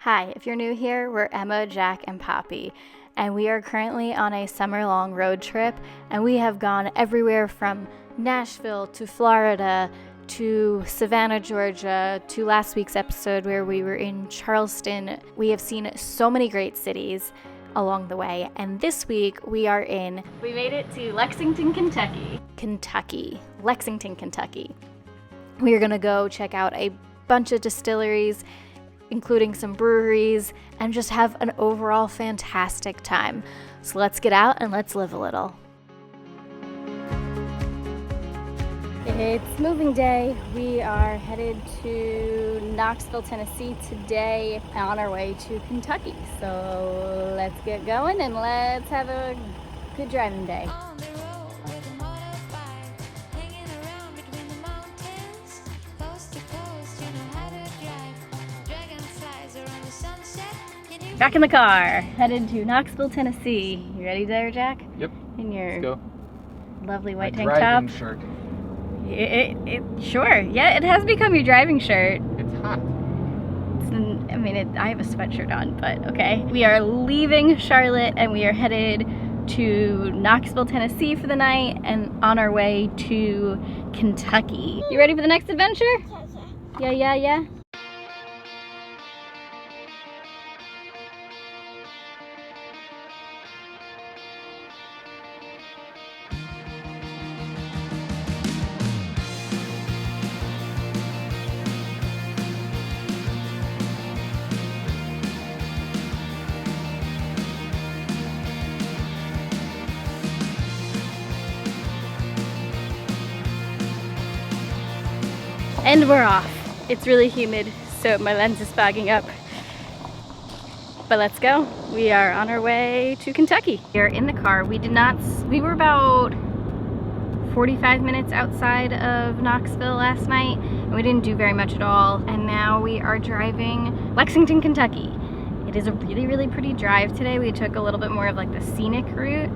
Hi, if you're new here, we're Emma, Jack, and Poppy, and we are currently on a summer-long road trip, and we have gone everywhere from Nashville to Florida to Savannah, Georgia, to last week's episode where we were in Charleston. We have seen so many great cities along the way, and this week we made it to Lexington, Kentucky. Lexington, Kentucky. We are gonna go check out a bunch of distilleries, including some breweries, and just have an overall fantastic time. So let's get out and let's live a little. It's moving day. We are headed to Knoxville, Tennessee today on our way to Kentucky. So let's get going and let's have a good driving day. Back in the car, headed to Knoxville, Tennessee. You ready there, Jack? Yep. In your Let's go. Lovely white My tank top. driving shirt. Sure. Yeah, it has become your driving shirt. It's hot. I have a sweatshirt on, but okay. We are leaving Charlotte and we are headed to Knoxville, Tennessee for the night and on our way to Kentucky. You ready for the next adventure? Yeah. And we're off. It's really humid, so my lens is fogging up. But let's go. We are on our way to Kentucky. We are in the car. We were about 45 minutes outside of Knoxville last night, and we didn't do very much at all. And now we are driving Lexington, Kentucky. It is a really, really pretty drive today. We took a little bit more of like the scenic route,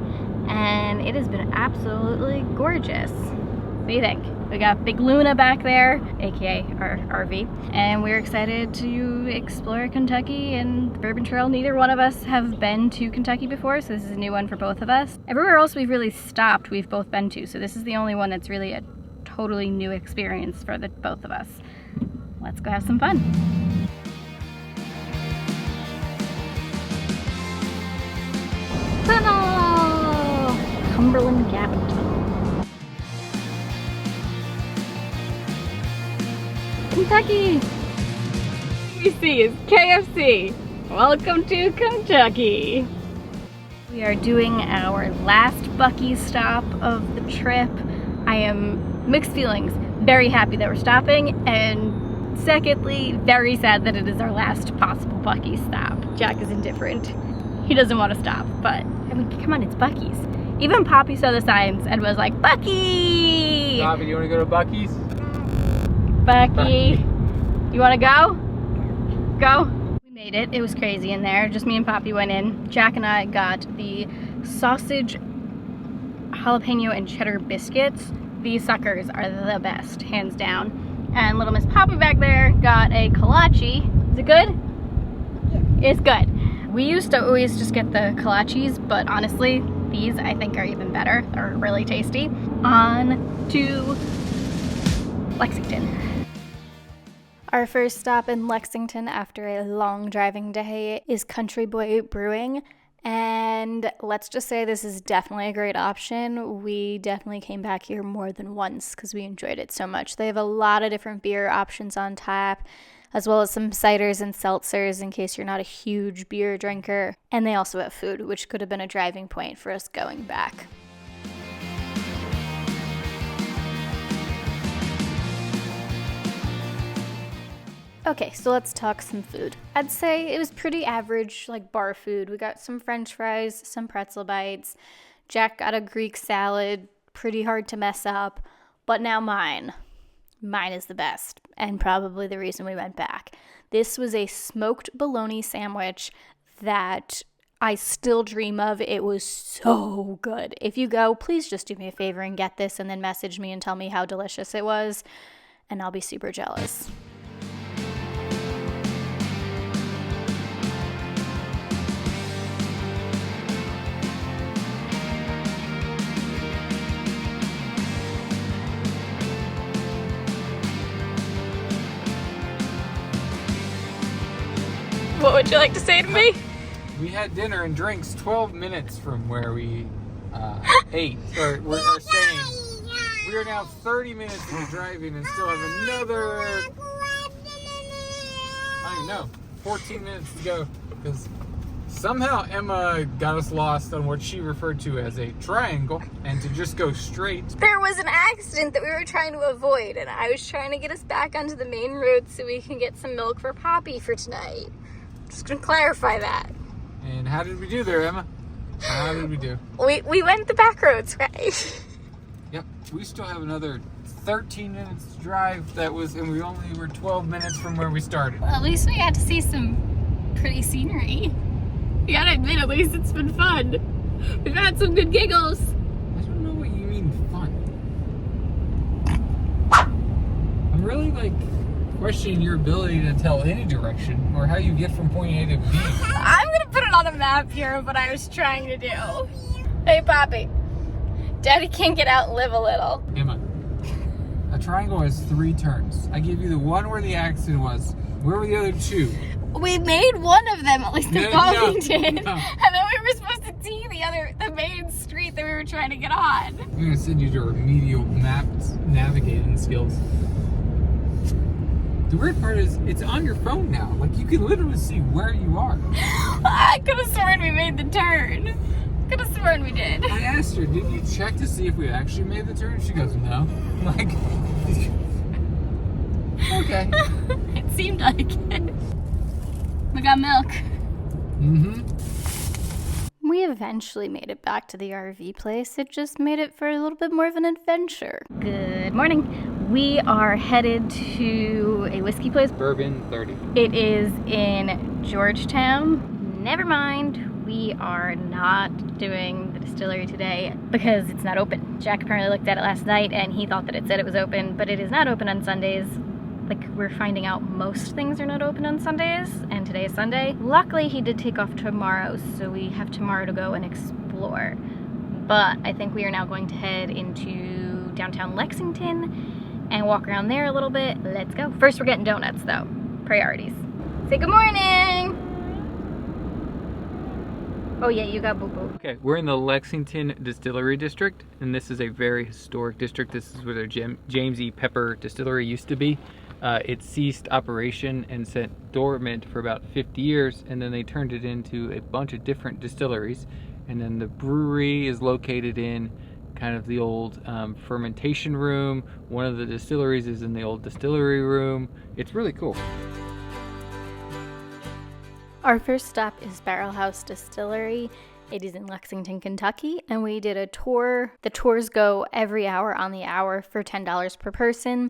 and it has been absolutely gorgeous. What do you think? We got Big Luna back there, aka our RV, and we're excited to explore Kentucky and the Bourbon Trail. Neither one of us have been to Kentucky before, so this is a new one for both of us. Everywhere else we've really stopped, we've both been to, so this is the only one that's really a totally new experience for the both of us. Let's go have some fun. Tunnel! Cumberland Gap Tunnel. Kentucky! KFC is KFC. Welcome to Kentucky. We are doing our last Buc-ee's stop of the trip. I am mixed feelings. Very happy that we're stopping, and secondly, very sad that it is our last possible Buc-ee's stop. Jack is indifferent. He doesn't want to stop, but I mean, come on, it's Buc-ee's. Even Poppy saw the signs and was like, Buc-ee! Poppy, do you want to go to Buc-ee's? Buc-ee, you want to go? Go. We made it. It was crazy in there. Just me and Poppy went in. Jack and I got the sausage, jalapeno, and cheddar biscuits. These suckers are the best, hands down. And little Miss Poppy back there got a kolache. Is it good? Yeah. It's good. We used to always just get the kolaches, but honestly, these I think are even better. They're really tasty. On to Lexington. Our first stop in Lexington after a long driving day is Country Boy Brewing, and let's just say this is definitely a great option. We definitely came back here more than once because we enjoyed it so much. They have a lot of different beer options on tap, as well as some ciders and seltzers in case you're not a huge beer drinker, and they also have food, which could have been a driving point for us going back. Okay, so let's talk some food. I'd say it was pretty average, like bar food. We got some french fries, some pretzel bites. Jack got a Greek salad, pretty hard to mess up. But now mine is the best, and probably the reason we went back. This was a smoked bologna sandwich that I still dream of. It was so good. If you go, please just do me a favor and get this and then message me and tell me how delicious it was, and I'll be super jealous. What would you like to say to me? We had dinner and drinks 12 minutes from where we ate, or are staying. We are now 30 minutes into driving and still have another, I don't even know, 14 minutes to go. Because somehow Emma got us lost on what she referred to as a triangle and to just go straight. There was an accident that we were trying to avoid, and I was trying to get us back onto the main road so we can get some milk for Poppy for tonight. Just gonna clarify that. And how did we do there, Emma? How did we do? We went the back roads, right? Yep, we still have another 13 minutes to drive. And we only were 12 minutes from where we started. Well, at least we got to see some pretty scenery. You gotta admit, at least it's been fun. We've had some good giggles. I don't know what you mean fun. I'm really questioning your ability to tell any direction or how you get from point A to B. I'm gonna put it on the map here, what I was trying to do. Hey, Poppy. Daddy can't get out and live a little. Emma, a triangle has 3 turns. I gave you the one where the accident was. Where were the other 2? We made one of them, at least the phone did. No. And then we were supposed to see the main street that we were trying to get on. I'm gonna send you to remedial maps navigating skills. The weird part is, it's on your phone now. You can literally see where you are. I could have sworn we made the turn. Could have sworn we did. I asked her, did you check to see if we actually made the turn? She goes, no. Okay. It seemed like it. We got milk. Mm-hmm. We eventually made it back to the RV place. It just made it for a little bit more of an adventure. Good morning. We are headed to a whiskey place. Bourbon 30. It is in Georgetown. Never mind, we are not doing the distillery today because it's not open. Jack apparently looked at it last night and he thought that it said it was open, but it is not open on Sundays. We're finding out most things are not open on Sundays, and today is Sunday. Luckily, he did take off tomorrow, so we have tomorrow to go and explore. But I think we are now going to head into downtown Lexington and walk around there a little bit. Let's go. First, we're getting donuts, though. Priorities. Say good morning! Oh yeah, you got boo-boo. Okay, we're in the Lexington Distillery District, and this is a very historic district. This is where the James E. Pepper Distillery used to be. It ceased operation and sat dormant for about 50 years, and then they turned it into a bunch of different distilleries. And then the brewery is located in kind of the old fermentation room. One of the distilleries is in the old distillery room. It's really cool. Our first stop is Barrel House Distillery. It is in Lexington, Kentucky, and we did a tour. The tours go every hour on the hour for $10 per person.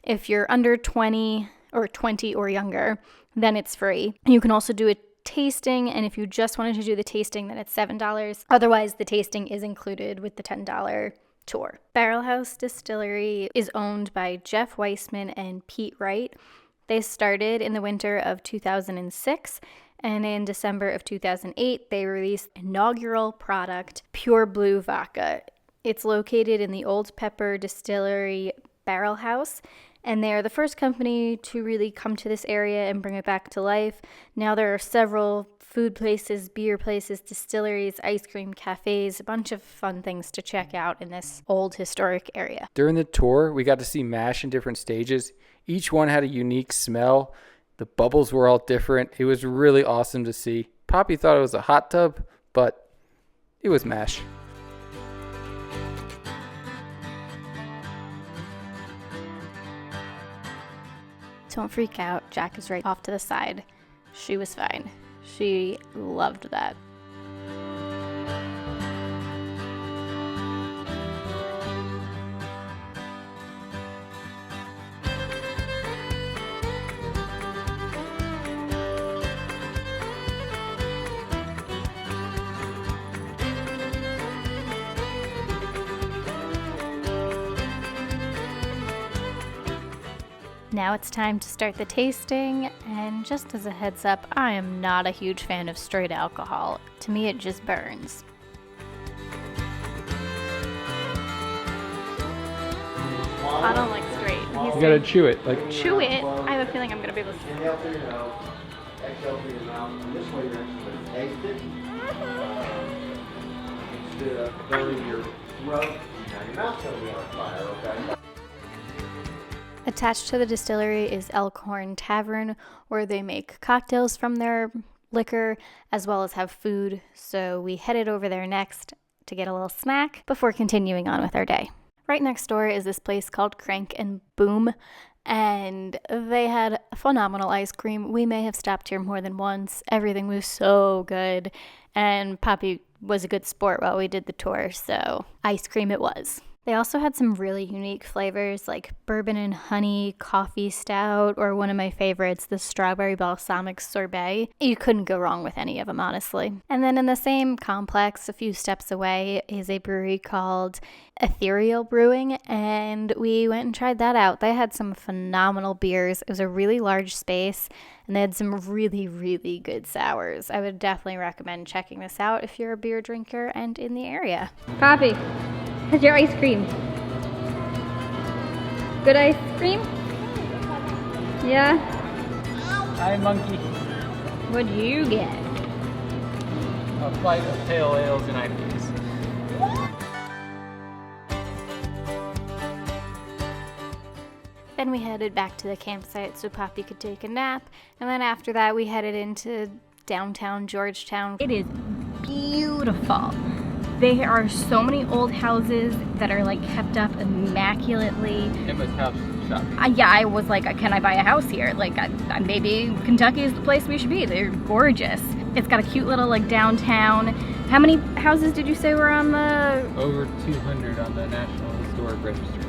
If you're under 20 or younger, then it's free. You can also do a tasting, and if you just wanted to do the tasting, then it's $7. Otherwise, the tasting is included with the $10 tour. Barrel House Distillery is owned by Jeff Weissman and Pete Wright. They started in the winter of 2006, and in December of 2008, they released inaugural product, Pure Blue Vodka. It's located in the Old Pepper Distillery Barrel House, and they are the first company to really come to this area and bring it back to life. Now there are several food places, beer places, distilleries, ice cream cafes, a bunch of fun things to check out in this old historic area. During the tour, we got to see mash in different stages. Each one had a unique smell. The bubbles were all different. It was really awesome to see. Poppy thought it was a hot tub, but it was mash. Don't freak out. Jack is right off to the side. She was fine. She loved that. Now it's time to start the tasting, and just as a heads up, I am not a huge fan of straight alcohol. To me, it just burns. I don't like straight. You gotta chew it. Chew it? I have a feeling I'm gonna be able to. go through your mouth. And this way you're actually taste it. Instead of burning your throat. Now your mouth's going to be on fire, okay? Attached to the distillery is Elkhorn Tavern, where they make cocktails from their liquor as well as have food. So we headed over there next to get a little snack before continuing on with our day. Right next door is this place called Crank and Boom, and they had phenomenal ice cream. We may have stopped here more than once. Everything was so good, and Poppy was a good sport while we did the tour, so ice cream it was. They also had some really unique flavors like bourbon and honey coffee stout, or one of my favorites, the strawberry balsamic sorbet. You couldn't go wrong with any of them, honestly. And then in the same complex, a few steps away, is a brewery called Ethereal Brewing, and we went and tried that out. They had some phenomenal beers. It was a really large space, and they had some really, really good sours. I would definitely recommend checking this out if you're a beer drinker and in the area. Poppy, how's your ice cream? Good ice cream? Yeah? Hi, monkey. What'd you get? A flight of pale ales and IPAs. Then we headed back to the campsite so Poppy could take a nap, and then after that we headed into downtown Georgetown. It is beautiful. There are so many old houses that are like kept up immaculately. Emma's house shop. Yeah, I was like, can I buy a house here? Like, maybe Kentucky is the place we should be. They're gorgeous. It's got a cute little like downtown. How many houses did you say were on the? Over 200 on the National Historic Register.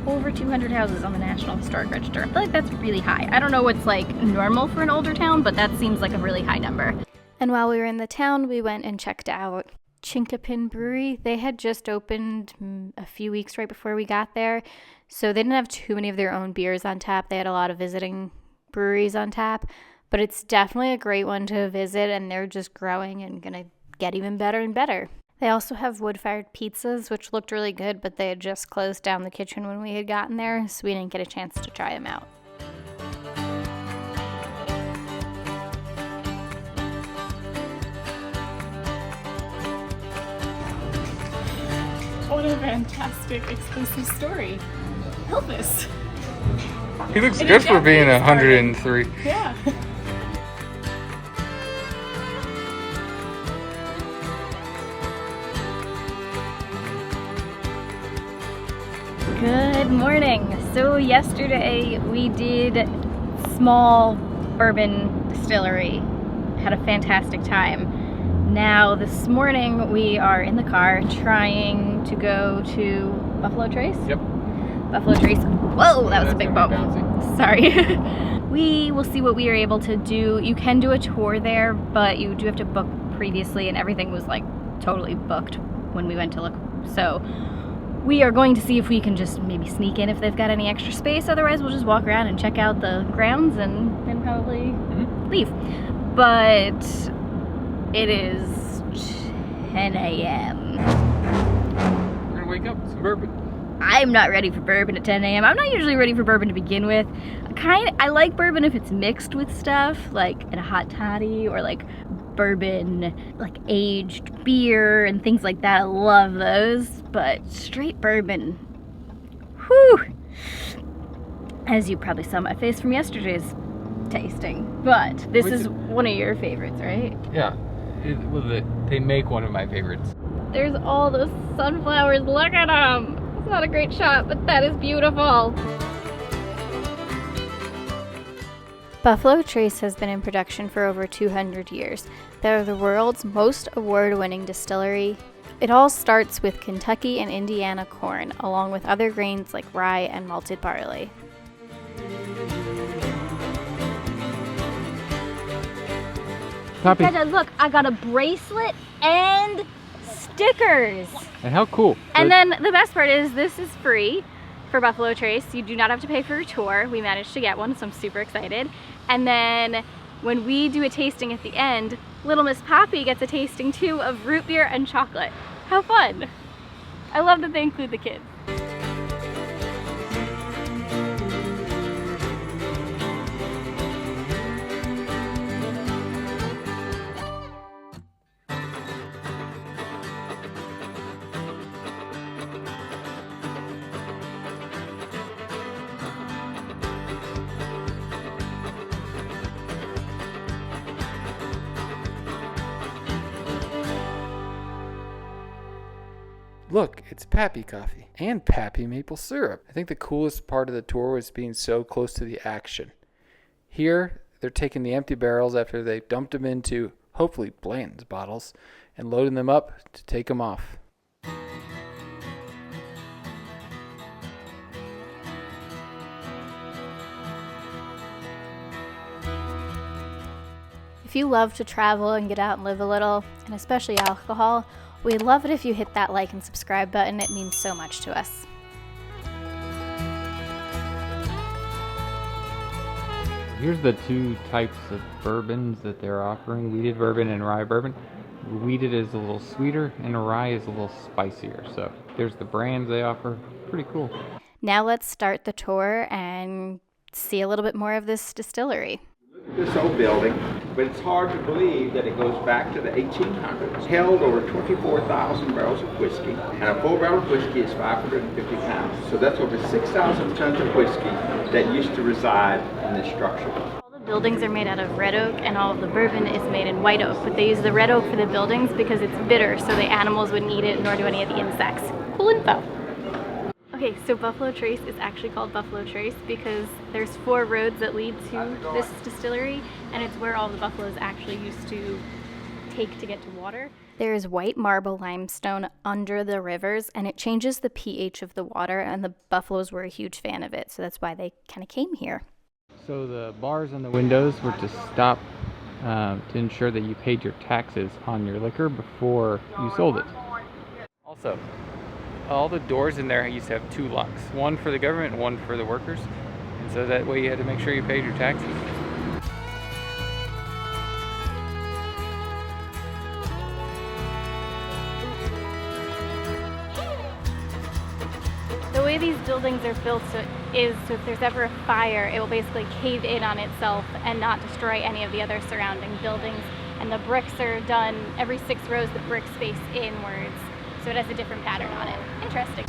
Over 200 houses on the National Historic Register. I feel like that's really high. I don't know what's like normal for an older town, but that seems like a really high number. And while we were in the town, we went and checked out Chinkapin Brewery. They had just opened a few weeks right before we got there, so they didn't have too many of their own beers on tap. They had a lot of visiting breweries on tap, but it's definitely a great one to visit, and they're just growing and gonna get even better and better. They also have wood-fired pizzas, which looked really good, but they had just closed down the kitchen when we had gotten there, so we didn't get a chance to try them out. What a fantastic exclusive story. Elvis. He looks good for being 103. Yeah. Good morning. So yesterday we did small bourbon distillery. Had a fantastic time. Now this morning we are in the car trying to go to Buffalo Trace. Yep. Buffalo Trace. Whoa, that was a big bump. Bouncy. Sorry. We will see what we are able to do. You can do a tour there, but you do have to book previously, and everything was like totally booked when we went to look. So we are going to see if we can just maybe sneak in if they've got any extra space. Otherwise, we'll just walk around and check out the grounds and then probably leave. But it is 10 a.m. We're gonna wake up with some bourbon. I'm not ready for bourbon at 10 a.m. I'm not usually ready for bourbon to begin with. I like bourbon if it's mixed with stuff, like in a hot toddy or like bourbon, like aged beer and things like that. I love those, but straight bourbon, whew. As you probably saw my face from yesterday's tasting, but this is one of your favorites, right? Yeah, they make one of my favorites. There's all those sunflowers, look at them. It's not a great shot, but that is beautiful. Buffalo Trace has been in production for over 200 years. They're the world's most award-winning distillery. It all starts with Kentucky and Indiana corn, along with other grains like rye and malted barley. Poppy. Look, I got a bracelet and stickers. And how cool. And then the best part is this is free for Buffalo Trace. You do not have to pay for a tour. We managed to get one, so I'm super excited. And then when we do a tasting at the end, little Miss Poppy gets a tasting too of root beer and chocolate. How fun. I love that they include the kids. Look, it's Pappy coffee and Pappy maple syrup. I think the coolest part of the tour was being so close to the action. Here, they're taking the empty barrels after they dumped them into, hopefully, Blanton's bottles and loading them up to take them off. If you love to travel and get out and live a little, and especially alcohol, we'd love it if you hit that like and subscribe button. It means so much to us. Here's the two types of bourbons that they're offering, wheated bourbon and rye bourbon. Wheated is a little sweeter and rye is a little spicier. So there's the brands they offer. Pretty cool. Now let's start the tour and see a little bit more of this distillery. This old building, but it's hard to believe that it goes back to the 1800s. Held over 24,000 barrels of whiskey, and a full barrel of whiskey is 550 pounds. So that's over 6,000 tons of whiskey that used to reside in this structure. All the buildings are made out of red oak, and all of the bourbon is made in white oak, but they use the red oak for the buildings because it's bitter, so the animals wouldn't eat it, nor do any of the insects. Cool info. Okay, so Buffalo Trace is actually called Buffalo Trace because there's 4 roads that lead to this distillery, and it's where all the buffaloes actually used to take to get to water. There's white marble limestone under the rivers, and it changes the pH of the water, and the buffaloes were a huge fan of it, so that's why they kind of came here. So the bars on the windows were to stop to ensure that you paid your taxes on your liquor before you sold it. Also, all the doors in there used to have 2 locks, one for the government and one for the workers, and so that way you had to make sure you paid your taxes. The way these buildings are built is so if there's ever a fire, it will basically cave in on itself and not destroy any of the other surrounding buildings. And the bricks are done, every 6 rows the bricks face inwards, so it has a different pattern on it. Interesting.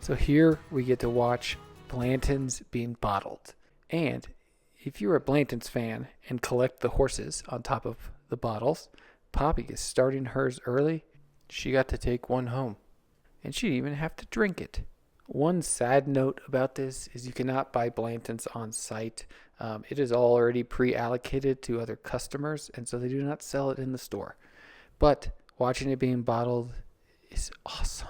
So here we get to watch Blanton's being bottled. And if you're a Blanton's fan and collect the horses on top of the bottles, Poppy is starting hers early. She got to take one home. And she didn't even have to drink it. One sad note about this is you cannot buy Blanton's on site. It is already pre-allocated to other customers, and so they do not sell it in the store. But watching it being bottled is awesome.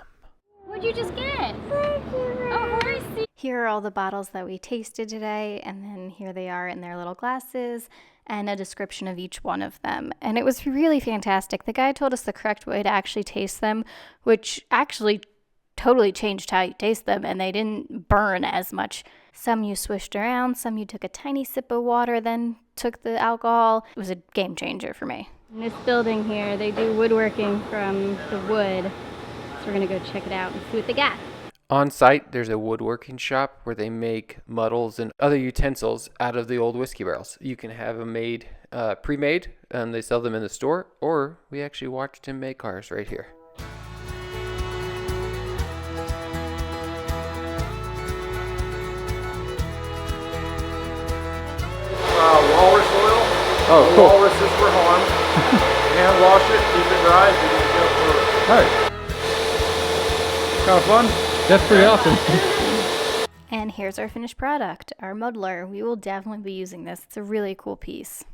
What'd you just get? A horsey. Here are all the bottles that we tasted today, and then here they are in their little glasses and a description of each one of them. And it was really fantastic. The guy told us the correct way to actually taste them, which actually totally changed how you taste them, and they didn't burn as much. Some you swished around, some you took a tiny sip of water, then took the alcohol. It was a game changer for me. In this building here, they do woodworking from the wood. We're gonna go check it out and see what they got. On site, there's a woodworking shop where they make muddles and other utensils out of the old whiskey barrels. You can have them made, pre-made, and they sell them in the store, or we actually watched him make ours right here. Walrus oil. Oh, cool. Walrus is for harm. Hand wash it, keep it dry, you can go for it. All right. Kind of fun. That's pretty awesome. And here's our finished product, our muddler. We will definitely be using this. It's a really cool piece.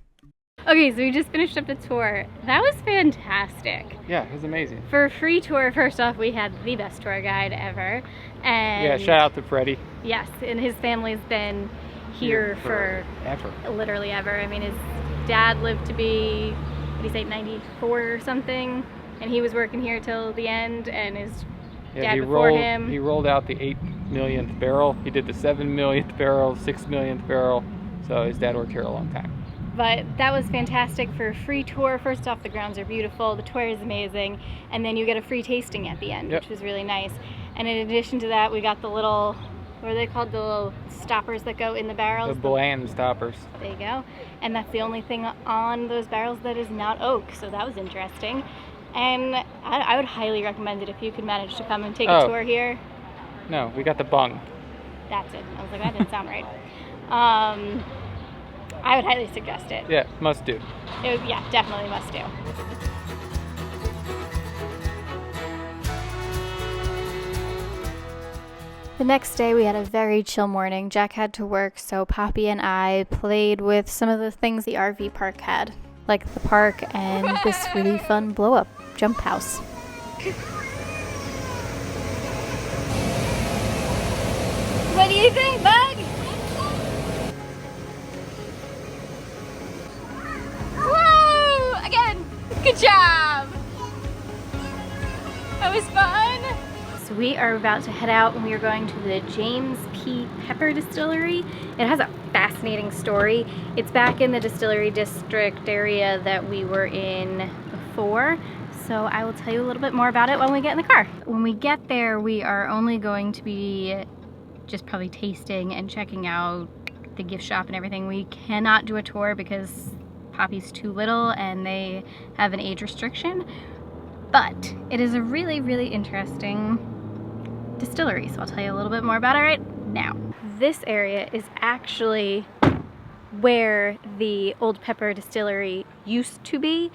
Okay, so we just finished up the tour. That was fantastic. Yeah, it was amazing. For a free tour, first off, we had the best tour guide ever. And Yeah, shout out to Freddie. yes, and his family's been here for ever. literally ever. I mean, his dad lived to be, what do you say, 94 or something, and he was working here till the end, and his dad he before rolled, him. He rolled out the millionth barrel. He did the 7 millionth barrel, 6 millionth barrel. So his dad worked here a long time. But that was fantastic for a free tour. First off, the grounds are beautiful, the tour is amazing, and then you get a free tasting at the end, Yep. which was really nice. And in addition to that, we got the little, what are they called, the little stoppers that go in the barrels? The bland stoppers. There you go. And that's the only thing on those barrels that is not oak, so that was interesting. And I would highly recommend it if you could manage to come and take a tour here. No, we got the bung. That's it. I was like, that didn't sound right. I would highly suggest it. Yeah, must do. Yeah, definitely must do. The next day we had a very chill morning. Jack had to work, so Poppy and I played with some of the things the RV park had, like the park and this really fun blow-up jump house. What do you think, Bug? Woo! Again, good job! That was fun! So we are about to head out and we are going to the James P. Pepper Distillery. It has a fascinating story. It's back in the Distillery District area that we were in before. So I will tell you a little bit more about it when we get in the car. When we get there, we are only going to be just probably tasting and checking out the gift shop and everything. We cannot do a tour because Poppy's too little and they have an age restriction. But it is a really, really interesting distillery, so I'll tell you a little bit more about it right now. This area is actually where the Old Pepper Distillery used to be,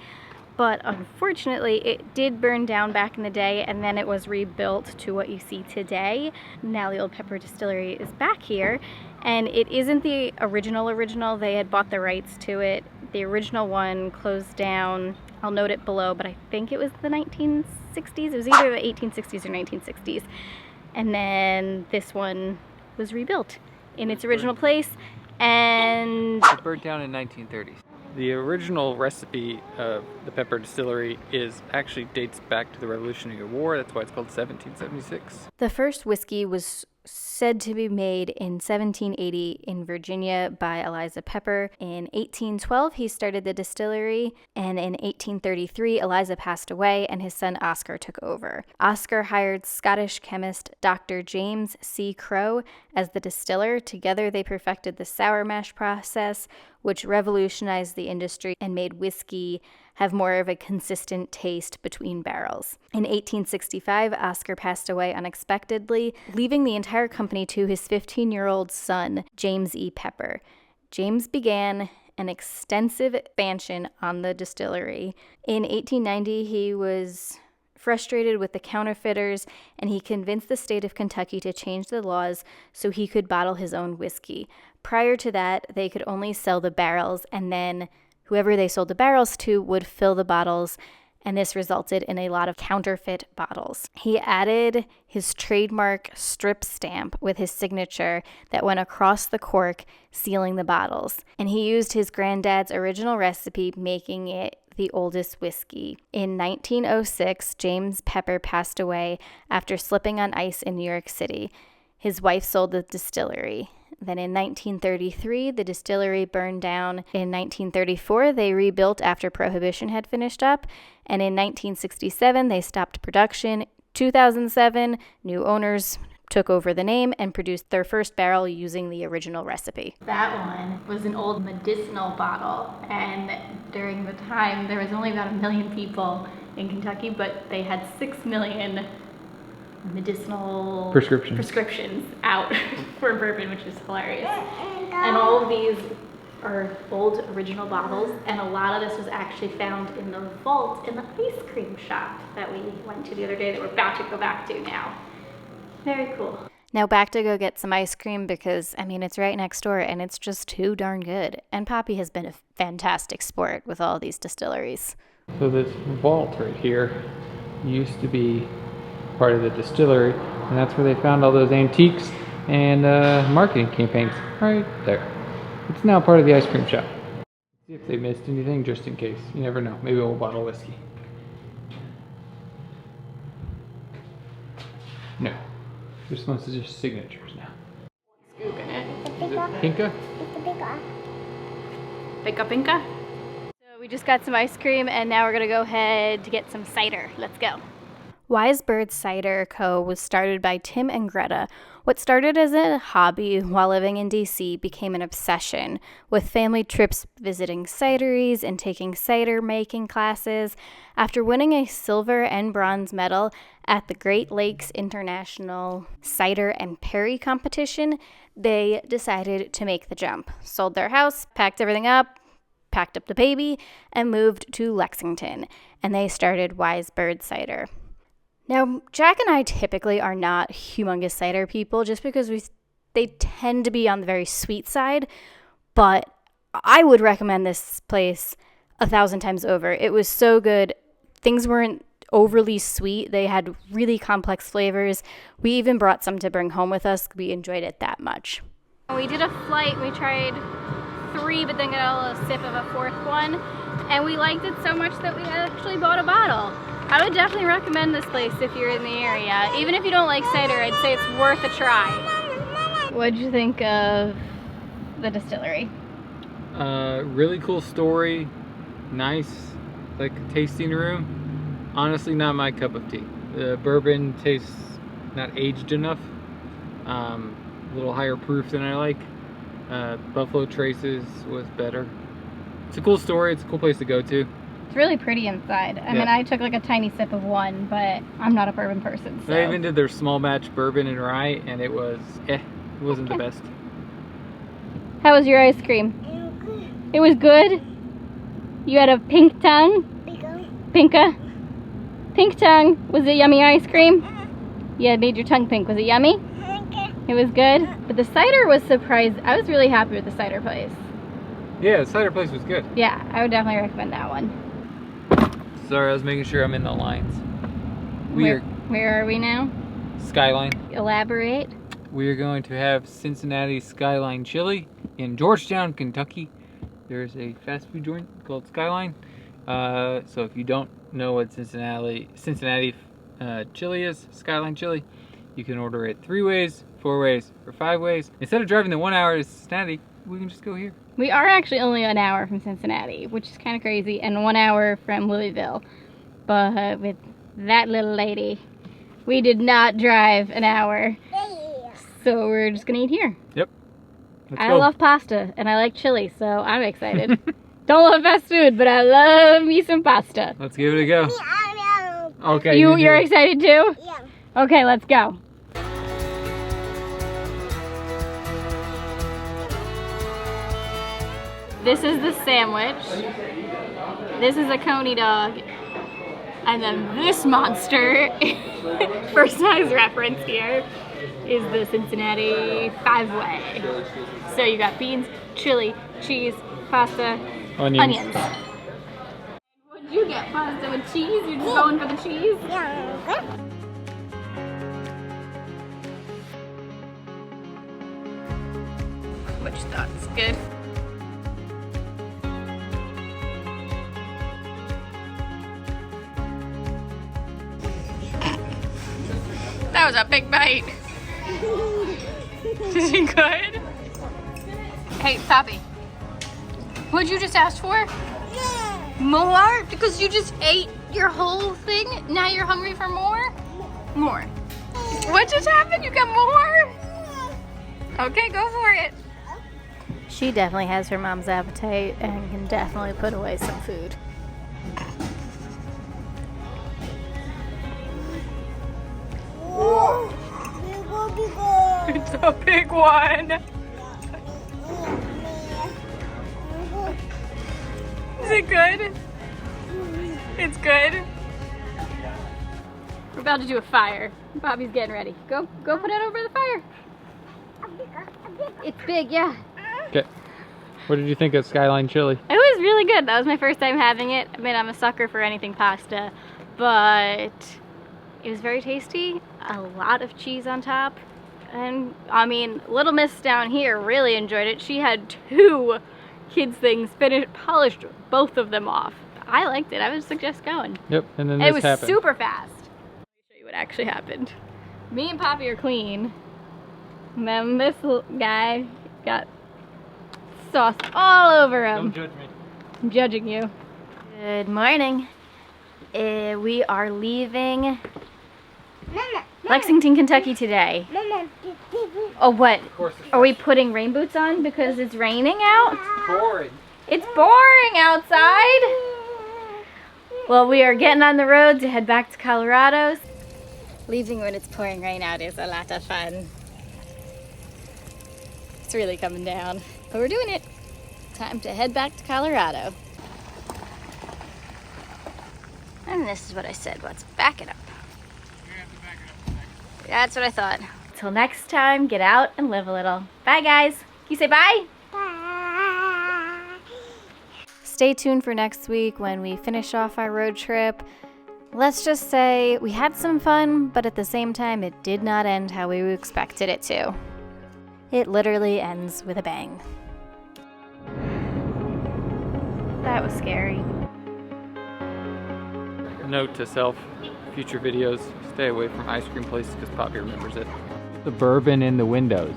but unfortunately it did burn down back in the day and then it was rebuilt to what you see today. Now the Old Pepper Distillery is back here, and it isn't the original. They had bought the rights to it. The original one closed down. I'll note it below, but I think it was the 1960s. It was either the 1860s or 1960s. And then this one was rebuilt in its original place, and It burned down in 1930s. The original recipe of the pepper distillery actually dates back to the Revolutionary War. That's why it's called 1776. the first whiskey was said to be made in 1780 in Virginia by Eliza Pepper. In 1812, he started the distillery, and in 1833, Eliza passed away and his son Oscar took over. Oscar hired Scottish chemist Dr. James C. Crowe as the distiller. Together, they perfected the sour mash process, which revolutionized the industry and made whiskey have more of a consistent taste between barrels. In 1865, Oscar passed away unexpectedly, leaving the entire company to his 15-year-old son, James E. Pepper. James began an extensive expansion on the distillery. In 1890, he was frustrated with the counterfeiters, and he convinced the state of Kentucky to change the laws so he could bottle his own whiskey. Prior to that, they could only sell the barrels, and then whoever they sold the barrels to would fill the bottles, and this resulted in a lot of counterfeit bottles. He added his trademark strip stamp with his signature that went across the cork, sealing the bottles. And he used his granddad's original recipe, making it the oldest whiskey. In 1906, James Pepper passed away after slipping on ice in New York City. His wife sold the distillery. Then in 1933, the distillery burned down. In 1934, they rebuilt after Prohibition had finished up. And in 1967, they stopped production. 2007, new owners took over the name and produced their first barrel using the original recipe. That one was an old medicinal bottle, and during the time, there was only about 1 million people in Kentucky, but they had 6 million medicinal prescriptions out for bourbon, which is hilarious. And all of these are old original bottles, and a lot of this was actually found in the vault in the ice cream shop that we went to the other day that we're about to go back to now. Very cool. Now back to go get some ice cream because, I mean, it's right next door and it's just too darn good. And Poppy has been a fantastic sport with all these distilleries. So this vault right here used to be part of the distillery, and that's where they found all those antiques and marketing campaigns right there. It's now part of the ice cream shop. See if they missed anything, just in case. You never know. Maybe a whole bottle of whiskey. No. They're supposed to just signatures now. Scoop in it. Is it Pinka? Pinka Pinka. So we just got some ice cream and now we're gonna go ahead to get some cider. Let's go. Wise Bird Cider Co. was started by Tim and Greta. What started as a hobby while living in DC became an obsession, with family trips visiting cideries and taking cider making classes. After winning a silver and bronze medal at the Great Lakes International Cider and Perry competition, they decided to make the jump. Sold their house, packed everything up, packed up the baby, and moved to Lexington. And they started Wise Bird Cider. Now, Jack and I typically are not humongous cider people just because they tend to be on the very sweet side, but I would recommend this place 1,000 times over. It was so good. Things weren't overly sweet. They had really complex flavors. We even brought some to bring home with us. We enjoyed it that much. We did a flight. We tried 3, but then got a little sip of a 4th one, and we liked it so much that we actually bought a bottle. I would definitely recommend this place if you're in the area. Even if you don't like cider, I'd say it's worth a try. What'd you think of the distillery? Really cool story. Nice, like tasting room. Honestly, not my cup of tea. The bourbon tastes not aged enough. A little higher proof than I like. Buffalo Traces was better. It's a cool story. It's a cool place to go to. It's really pretty inside. I mean, I took like a tiny sip of one, but I'm not a bourbon person, so. They even did their small batch bourbon and rye, and it was, it wasn't the best. How was your ice cream? It was good? You had a pink tongue? Pinka? Pink tongue. Was it yummy ice cream? Yeah, it made your tongue pink. Was it yummy? It was good? But the cider was surprised. I was really happy with the cider place. Yeah, the cider place was good. Yeah, I would definitely recommend that one. Sorry, I was making sure I'm in the lines. Where are we now? Skyline. Elaborate. We are going to have Cincinnati Skyline Chili in Georgetown, Kentucky. There's a fast food joint called Skyline. So if you don't know what Cincinnati chili is, Skyline Chili, you can order it 3 ways, 4 ways, or 5 ways. Instead of driving the 1 hour to Cincinnati, we can just go here. We are actually only an hour from Cincinnati, which is kind of crazy, and 1 hour from Louisville. But with that little lady, we did not drive an hour. So we're just gonna eat here. Yep. I love pasta, and I like chili, so I'm excited. Don't love fast food, but I love me some pasta. Let's give it a go. Okay. You're excited too? Yeah. Okay, let's go. This is the sandwich. This is a coney dog. And then this monster, for size reference here, is the Cincinnati 5-way. So you got beans, chili, cheese, pasta, onions. What did you get? Pasta with cheese? You're just going for the cheese? Yeah. What you thought? It's good? That was a big bite. Is it good? Hey, Poppy. What'd you just ask for? More? Because you just ate your whole thing? Now you're hungry for more? More. What just happened? You got more? Okay, go for it. She definitely has her mom's appetite and can definitely put away some food. It's a big one. Is it good? It's good. We're about to do a fire. Bobby's getting ready. Go put it over the fire. It's big, yeah. Okay. What did you think of Skyline Chili? It was really good. That was my first time having it. I mean, I'm a sucker for anything pasta, but it was very tasty. A lot of cheese on top. And I mean, Little Miss down here really enjoyed it. She had 2 kids things polished both of them off. I liked it. I would suggest going. Yep, and then it this was happened. Super fast. Let me show you what actually happened. Me and Poppy are clean. And then this little guy got sauce all over him. Don't judge me. I'm judging you. Good morning. We are leaving Lexington, Kentucky today. Oh, what? Are we putting rain boots on because it's raining out? Boring. It's boring outside. Well, we are getting on the road to head back to Colorado. Leaving when it's pouring rain out is a lot of fun. It's really coming down, but we're doing it. Time to head back to Colorado. And this is what I said, let's back it up. That's what I thought. Till next time, get out and live a little. Bye, guys. Can you say bye? Bye. Stay tuned for next week when we finish off our road trip. Let's just say we had some fun, but at the same time, it did not end how we expected it to. It literally ends with a bang. That was scary. Note to self, future videos, stay away from ice cream places because Poppy remembers it. The bourbon in the windows.